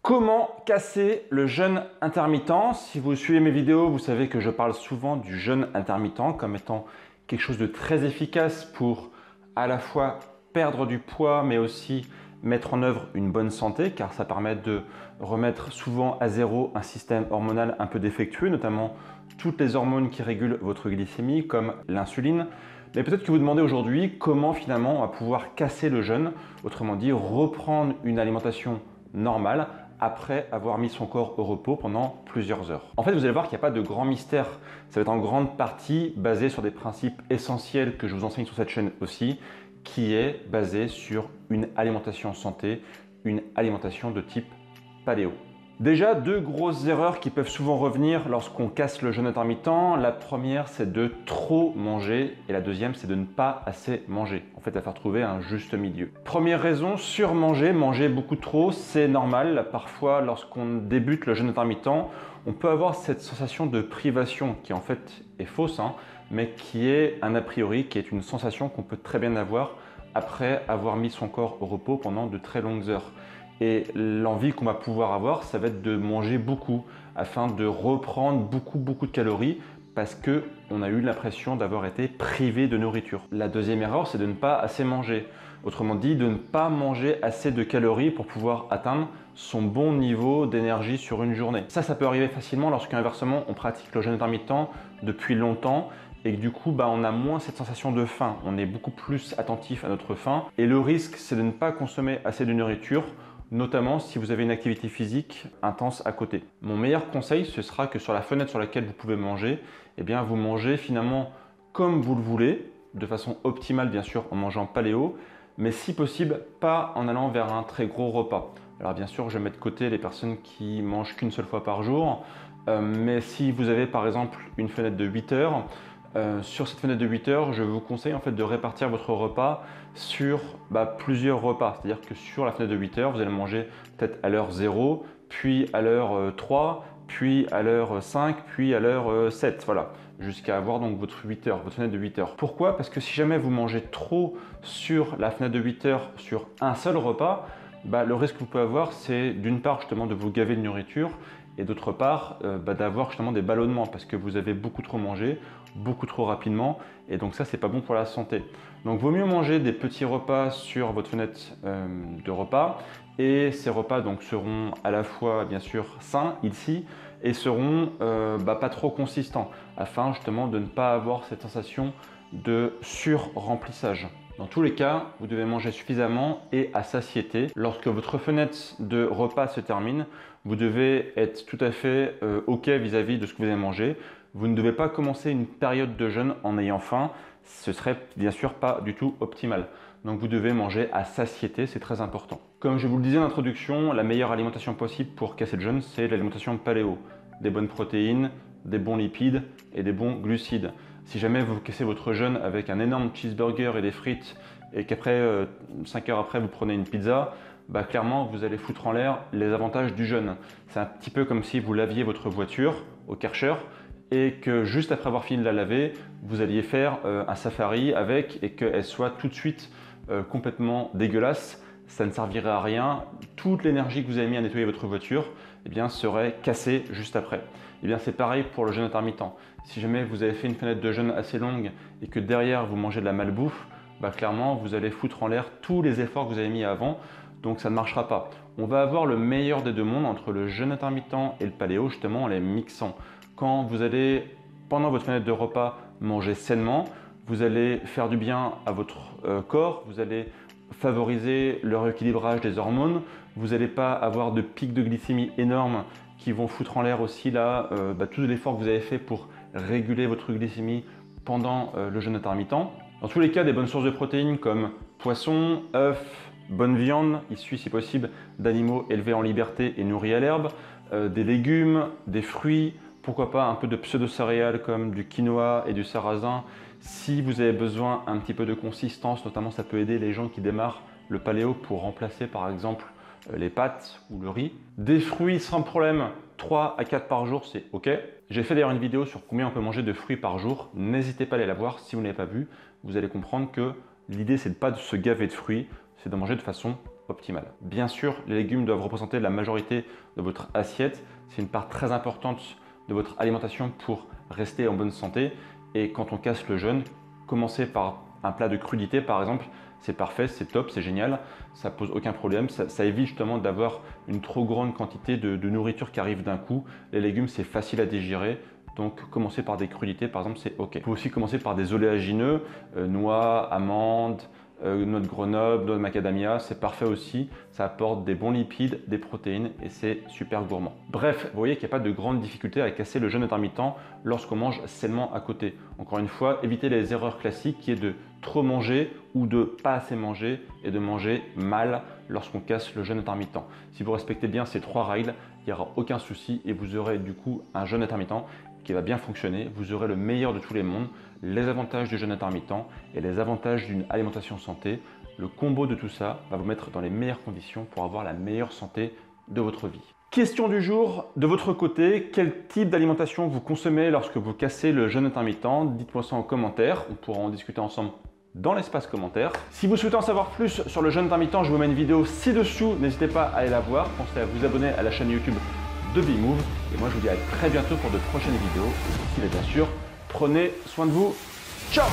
Comment casser le jeûne intermittent? Si vous suivez mes vidéos, vous savez que je parle souvent du jeûne intermittent comme étant quelque chose de très efficace pour à la fois perdre du poids, mais aussi mettre en œuvre une bonne santé, car ça permet de remettre souvent à zéro un système hormonal un peu défectueux, notamment toutes les hormones qui régulent votre glycémie, comme l'insuline. Mais peut-être que vous demandez aujourd'hui comment finalement on va pouvoir casser le jeûne, autrement dit reprendre une alimentation normale après avoir mis son corps au repos pendant plusieurs heures. En fait, vous allez voir qu'il n'y a pas de grand mystère. Ça va être en grande partie basé sur des principes essentiels que je vous enseigne sur cette chaîne aussi, qui est basé sur une alimentation santé, une alimentation de type paléo. Déjà, deux grosses erreurs qui peuvent souvent revenir lorsqu'on casse le jeûne intermittent. La première, c'est de trop manger et la deuxième, c'est de ne pas assez manger. En fait, il va falloir trouver un juste milieu. Première raison, surmanger, manger beaucoup trop, c'est normal. Parfois, lorsqu'on débute le jeûne intermittent, on peut avoir cette sensation de privation qui en fait est fausse, mais qui est un a priori, qui est une sensation qu'on peut très bien avoir après avoir mis son corps au repos pendant de très longues heures. Et l'envie qu'on va pouvoir avoir, ça va être de manger beaucoup afin de reprendre beaucoup de calories parce qu'on a eu l'impression d'avoir été privé de nourriture. La deuxième erreur, c'est de ne pas assez manger. Autrement dit, de ne pas manger assez de calories pour pouvoir atteindre son bon niveau d'énergie sur une journée. Ça peut arriver facilement lorsqu'inversement, on pratique le jeûne intermittent depuis longtemps et que du coup, on a moins cette sensation de faim. On est beaucoup plus attentif à notre faim. Et le risque, c'est de ne pas consommer assez de nourriture, notamment si vous avez une activité physique intense à côté. Mon meilleur conseil, ce sera que sur la fenêtre sur laquelle vous pouvez manger, vous mangez finalement comme vous le voulez, de façon optimale bien sûr en mangeant paléo, mais si possible pas en allant vers un très gros repas. Alors bien sûr, je mets de côté les personnes qui mangent qu'une seule fois par jour, mais si vous avez par exemple une fenêtre de 8 heures, sur cette fenêtre de 8 heures, je vous conseille en fait de répartir votre repas sur plusieurs repas. C'est-à-dire que sur la fenêtre de 8 heures, vous allez manger peut-être à l'heure 0, puis à l'heure 3, puis à l'heure 5, puis à l'heure 7. Voilà, jusqu'à avoir donc votre 8 heures, votre fenêtre de 8 heures. Pourquoi? Parce que si jamais vous mangez trop sur la fenêtre de 8 heures sur un seul repas, le risque que vous pouvez avoir, c'est d'une part justement de vous gaver de nourriture et d'autre part d'avoir justement des ballonnements parce que vous avez beaucoup trop mangé, beaucoup trop rapidement et donc ça c'est pas bon pour la santé. Donc vaut mieux manger des petits repas sur votre fenêtre de repas et ces repas donc seront à la fois bien sûr sains ici et seront pas trop consistants afin justement de ne pas avoir cette sensation de sur-remplissage. Dans tous les cas, vous devez manger suffisamment et à satiété. Lorsque votre fenêtre de repas se termine, vous devez être tout à fait OK vis-à-vis de ce que vous avez mangé. Vous ne devez pas commencer une période de jeûne en ayant faim. Ce serait bien sûr pas du tout optimal. Donc vous devez manger à satiété, c'est très important. Comme je vous le disais en introduction, la meilleure alimentation possible pour casser le jeûne, c'est l'alimentation paléo. Des bonnes protéines, des bons lipides et des bons glucides. Si jamais vous cassez votre jeûne avec un énorme cheeseburger et des frites et qu'après 5 heures après vous prenez une pizza, clairement vous allez foutre en l'air les avantages du jeûne. C'est un petit peu comme si vous laviez votre voiture au Karcher et que juste après avoir fini de la laver, vous alliez faire un safari avec et qu'elle soit tout de suite complètement dégueulasse. Ça ne servirait à rien. Toute l'énergie que vous avez mis à nettoyer votre voiture serait cassée juste après. C'est pareil pour le jeûne intermittent. Si jamais vous avez fait une fenêtre de jeûne assez longue et que derrière vous mangez de la malbouffe, clairement vous allez foutre en l'air tous les efforts que vous avez mis avant, donc ça ne marchera pas. On va avoir le meilleur des deux mondes entre le jeûne intermittent et le paléo, justement en les mixant. Quand vous allez, pendant votre fenêtre de repas, manger sainement, vous allez faire du bien à votre corps, vous allez favoriser le rééquilibrage des hormones, vous n'allez pas avoir de pics de glycémie énormes qui vont foutre en l'air aussi là tout l'effort que vous avez fait pour réguler votre glycémie pendant le jeûne intermittent. Dans tous les cas, des bonnes sources de protéines comme poisson, œufs, bonne viande, issue si possible d'animaux élevés en liberté et nourris à l'herbe, des légumes, des fruits, pourquoi pas un peu de pseudo-céréales comme du quinoa et du sarrasin. Si vous avez besoin un petit peu de consistance, notamment ça peut aider les gens qui démarrent le paléo pour remplacer par exemple les pâtes ou le riz. Des fruits sans problème, 3 à 4 par jour, c'est OK. J'ai fait d'ailleurs une vidéo sur combien on peut manger de fruits par jour. N'hésitez pas à aller la voir si vous ne l'avez pas vue. Vous allez comprendre que l'idée, c'est pas de se gaver de fruits, c'est de manger de façon optimale. Bien sûr, les légumes doivent représenter la majorité de votre assiette. C'est une part très importante de votre alimentation pour rester en bonne santé. Et quand on casse le jeûne, commencer par un plat de crudité par exemple, c'est parfait, c'est top, c'est génial, ça pose aucun problème, ça évite justement d'avoir une trop grande quantité de nourriture qui arrive d'un coup. Les légumes, c'est facile à digérer, donc commencer par des crudités par exemple, c'est ok. Vous pouvez aussi commencer par des oléagineux, noix, amandes, noix de Grenoble, noix de macadamia, c'est parfait aussi, ça apporte des bons lipides, des protéines et c'est super gourmand. Bref, vous voyez qu'il n'y a pas de grande difficulté à casser le jeûne intermittent lorsqu'on mange sainement à côté. Encore une fois, évitez les erreurs classiques qui est de trop manger ou de pas assez manger et de manger mal lorsqu'on casse le jeûne intermittent. Si vous respectez bien ces 3 règles, il n'y aura aucun souci et vous aurez du coup un jeûne intermittent qui va bien fonctionner. Vous aurez le meilleur de tous les mondes, les avantages du jeûne intermittent et les avantages d'une alimentation santé. Le combo de tout ça va vous mettre dans les meilleures conditions pour avoir la meilleure santé de votre vie. Question du jour, de votre côté, quel type d'alimentation vous consommez lorsque vous cassez le jeûne intermittent? Dites-moi ça en commentaire, on pourra en discuter ensemble dans l'espace commentaire. Si vous souhaitez en savoir plus sur le jeûne intermittent, je vous mets une vidéo ci-dessous, n'hésitez pas à aller la voir. Pensez à vous abonner à la chaîne YouTube de BeMove. Et moi je vous dis à très bientôt pour de prochaines vidéos. Et bien sûr, prenez soin de vous. Ciao!